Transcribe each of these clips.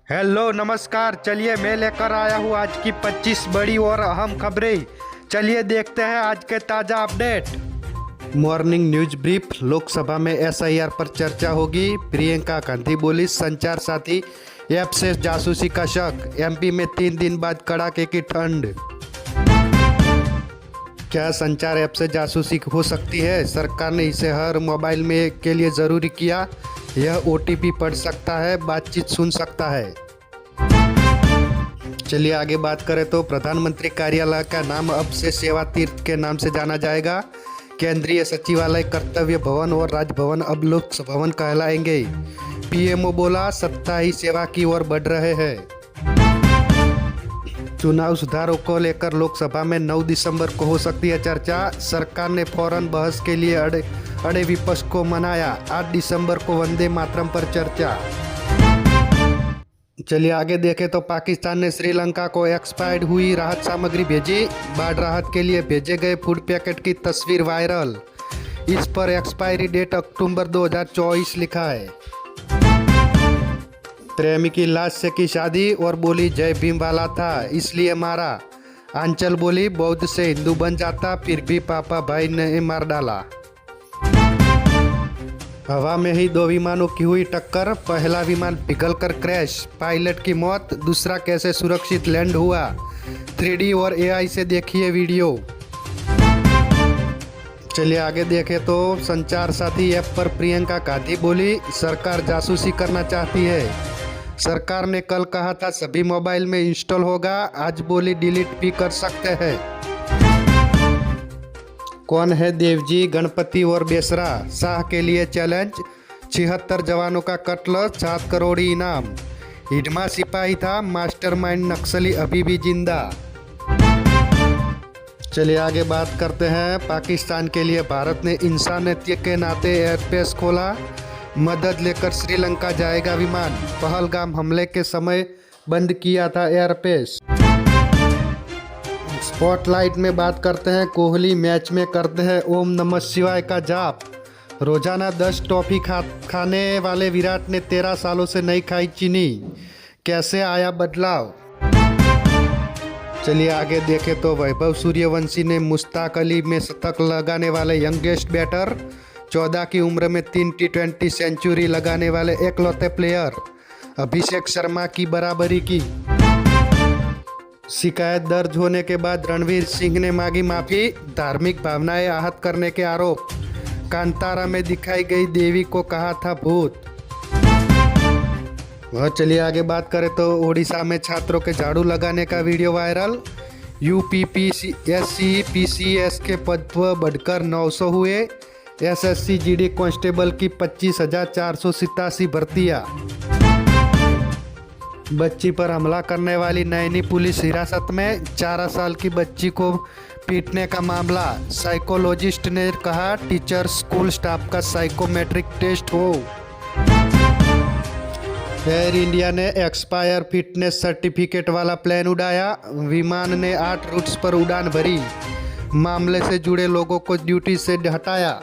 Hello नमस्कार। चलिए मैं लेकर आया हूँ आज की 25 बड़ी और अहम खबरें। चलिए देखते हैं आज के ताज़ा update. Morning news brief. Lok Sabha में एसआईआर पर चर्चा होगी। प्रियंका गांधी बोली संचार साथी ऐप से जासूसी का शक। एमपी में 3 दिन बाद कड़ाके की ठंड। क्या संचार ऐप से जासूसी हो सकती है? सरकार ने इसे हर मोबाइल में के लिए ज़रूरी किया। यह ओटीपी पढ़ सकता है, बातचीत सुन सकता है। चलिए आगे बात करें तो प्रधानमंत्री कार्यालय का नाम अब से सेवा तीर्थ के नाम से जाना जाएगा। केंद्रीय सचिवालय, कर्तव्य भवन और राजभवन अब लोक भवन कहलाएंगे। पीएमओ बोला सत्ता ही सेवा की ओर बढ़ रहे हैं। चुनाव सुधारों को लेकर लोकसभा में 9 दिसंबर को हो सकती है चर्चा। सरकार ने फौरन बहस के लिए अड़े विपक्ष को मनाया। 8 दिसंबर को वंदे मातरम पर चर्चा। चलिए आगे देखें तो पाकिस्तान ने श्रीलंका को एक्सपायर्ड हुई राहत सामग्री भेजी। बाढ़ राहत के लिए भेजे गए फूड पैकेट की तस्वीर वायरल। इस पर एक्सपायरी डेट अक्टूबर 2024 लिखा है। प्रेमी की लाश से की शादी और बोली जय भीम वाला था इसलिए मारा। आंचल बोली बौद्ध से हिंदू बन जाता फिर भी पापा भाई ने मार डाला। हवा में ही 2 विमानों की हुई टक्कर। पहला विमान पिघलकर क्रैश, पायलट की मौत। दूसरा कैसे सुरक्षित लैंड हुआ। 3D और AI से देखिए वीडियो। चलिए आगे देखें तो संचार साथी ऐप पर प्रियंका गांधी बोली सरकार जासूसी करना चाहती है। सरकार ने कल कहा था सभी मोबाइल में इंस्टॉल होगा, आज बोली डिलीट भी कर सकते हैं। कौन है देवजी, गणपति और बेसरा? शाह के लिए चैलेंज। 76 जवानों का कत्ल, 7 करोड़ इनाम। हिडमा सिपाही था, मास्टरमाइंड नक्सली अभी भी जिंदा। चलिए आगे बात करते हैं। पाकिस्तान के लिए भारत ने इंसानियत के नाते एयरस्पेस खोला। मदद लेकर श्रीलंका जाएगा विमान। पहलगाम हमले के समय बंद किया था एयरस्पेस। स्पॉटलाइट में बात करते हैं। कोहली मैच में करते हैं ओम नमः शिवाय का जाप। रोजाना 10 टॉफी खाने वाले विराट ने 13 सालों से नहीं खाई चीनी। कैसे आया बदलाव? चलिए आगे देखें तो वैभव सूर्यवंशी ने मुश्ताक अली में शतक लगाने वाले यंगेस्ट बैटर। 14 की उम्र में 3 T20 सेंचुरी लगाने वाले एकलौते प्लेयर। अभिषेक शर्मा की बराबरी की। शिकायत दर्ज होने के बाद रणवीर सिंह ने मांगी माफी। धार्मिक भावनाएं आहत करने के आरोप। कांतारा में दिखाई गई देवी को कहा था भूत। वह चलिए आगे बात करें तो ओडिशा में छात्रों के झाड़ू लगाने का वीडियो वायरल। यूपीपीएससी पीसीएस के पद बढ़कर 900 हुए। एसएससी जीडी कांस्टेबल की 25,487 भर्तियां। बच्ची पर हमला करने वाली नैनी पुलिस हिरासत में। 4 साल की बच्ची को पीटने का मामला। साइकोलॉजिस्ट ने कहा टीचर स्कूल स्टाफ का साइकोमेट्रिक टेस्ट हो। एयर इंडिया ने एक्सपायर फिटनेस सर्टिफिकेट वाला प्लेन उड़ाया। विमान ने 8 रूट्स पर उड़ान भरी। मामले से जुड़े लोगों को ड्यूटी से हटाया।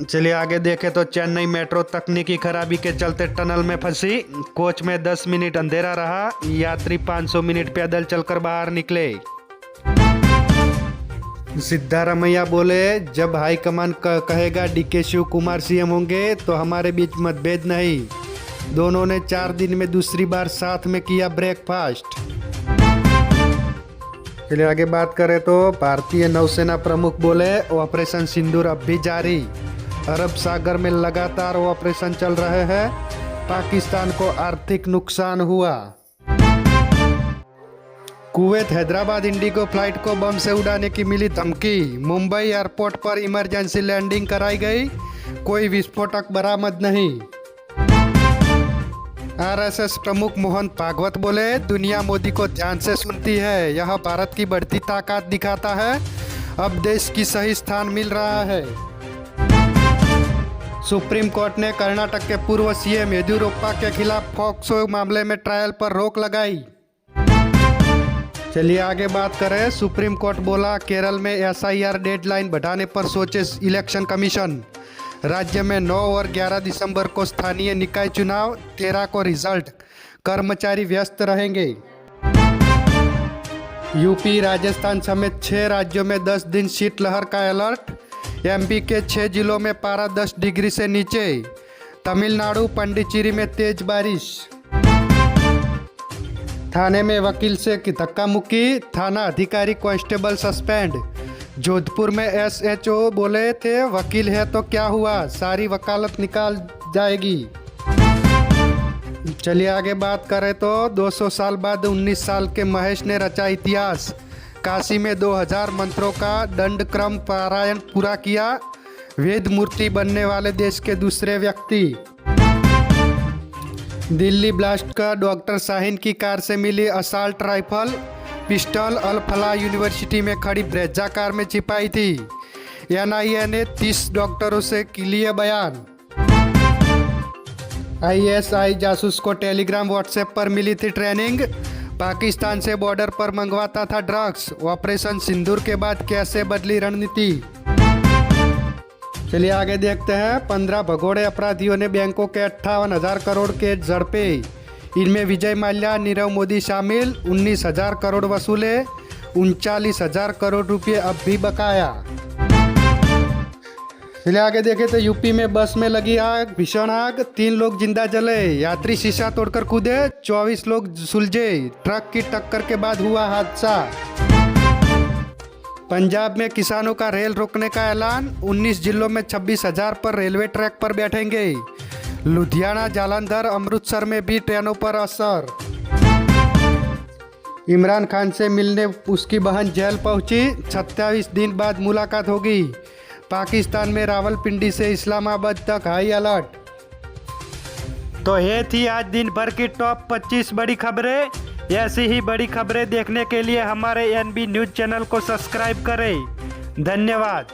चलिए आगे देखें तो चेन्नई मेट्रो तकनीकी खराबी के चलते टनल में फंसी। कोच में 10 मिनट अंधेरा रहा। यात्री 500 मिनट पैदल चलकर बाहर निकले। सिद्धारमैया बोले जब हाईकमान कहेगा DK शिव कुमार CM होंगे तो हमारे बीच मतभेद नहीं। दोनों ने 4 दिन में दूसरी बार साथ में किया ब्रेकफास्ट। चलिए आगे बात करें तो भारतीय नौसेना प्रमुख बोले ऑपरेशन सिंदूर अब भी जारी। अरब सागर में लगातार ऑपरेशन चल रहे हैं। पाकिस्तान को आर्थिक नुकसान हुआ। कुवैत हैदराबाद इंडिगो फ्लाइट को बम से उड़ाने की मिली धमकी। मुंबई एयरपोर्ट पर इमरजेंसी लैंडिंग कराई गई। कोई विस्फोटक बरामद नहीं। RSS प्रमुख मोहन भागवत बोले दुनिया मोदी को ध्यान से सुनती है। यह भारत की बढ़ती ताकत दिखाता है। अब देश की सही स्थान मिल रहा है। सुप्रीम कोर्ट ने कर्नाटक के पूर्व CM येदियुरप्पा के खिलाफ पॉक्सो मामले में ट्रायल पर रोक लगाई। चलिए आगे बात करें। सुप्रीम कोर्ट बोला केरल में SIR डेडलाइन बढ़ाने पर सोचे इलेक्शन कमीशन। राज्य में 9 और 11 दिसंबर को स्थानीय निकाय चुनाव, 13 को रिजल्ट। कर्मचारी व्यस्त रहेंगे। यूपी, राजस्थान समेत 6 राज्यों में 10 दिन शीतलहर का अलर्ट। एमपी के 6 जिलों में पारा 10 डिग्री से नीचे। तमिलनाडु, पुडुचेरी में तेज बारिश। थाने में वकील से धक्का मुक्की, थाना अधिकारी कांस्टेबल सस्पेंड। जोधपुर में एसएचओ बोले थे वकील है तो क्या हुआ, सारी वकालत निकाल जाएगी। चलिए आगे बात करें तो 200 साल बाद 19 साल के महेश ने रचा इतिहास। काशी में 2000 मंत्रों का दंड क्रम पारायण पूरा किया। वेद मूर्ति बनने वाले देश के दूसरे व्यक्ति। दिल्ली ब्लास्ट का डॉक्टर शाहीन की कार से मिली असॉल्ट राइफल पिस्टल अल फलाह यूनिवर्सिटी में खड़ी ब्रेजा कार में छिपाई थी। एनआईए ने 30 डॉक्टरों से लिए बयान। आईएसआई जासूस को टेलीग्राम व्हाट्सएप पर मिली थी ट्रेनिंग। पाकिस्तान से बॉर्डर पर मंगवाता था ड्रग्स। ऑपरेशन सिंदूर के बाद कैसे बदली रणनीति। चलिए आगे देखते हैं। 15 भगोड़े अपराधियों ने बैंकों के 58,000 करोड़ के झड़पे। इनमें विजय माल्या, नीरव मोदी शामिल। 19,000 करोड़ वसूले, 39,000 करोड़ रुपए अब भी बकाया। चलिए आगे देखें तो यूपी में बस में लगी आग, भीषण आग। 3 लोग जिंदा जले, यात्री शीशा तोड़कर कूदे, 24 लोग सुलझे। ट्रक की टक्कर के बाद हुआ हादसा। पंजाब में किसानों का रेल रोकने का ऐलान। 19 जिलों में 26,000 पर रेलवे ट्रैक पर बैठेंगे। लुधियाना, जालंधर, अमृतसर में भी ट्रेनों पर असर। इमरान खान से मिलने उसकी बहन जेल पहुंची। 27 दिन बाद मुलाकात होगी। पाकिस्तान में रावलपिंडी से इस्लामाबाद तक हाई अलर्ट। तो ये थी आज दिन भर की टॉप 25 बड़ी खबरें। ऐसी ही बड़ी खबरें देखने के लिए हमारे एनबी न्यूज़ चैनल को सब्सक्राइब करें। धन्यवाद।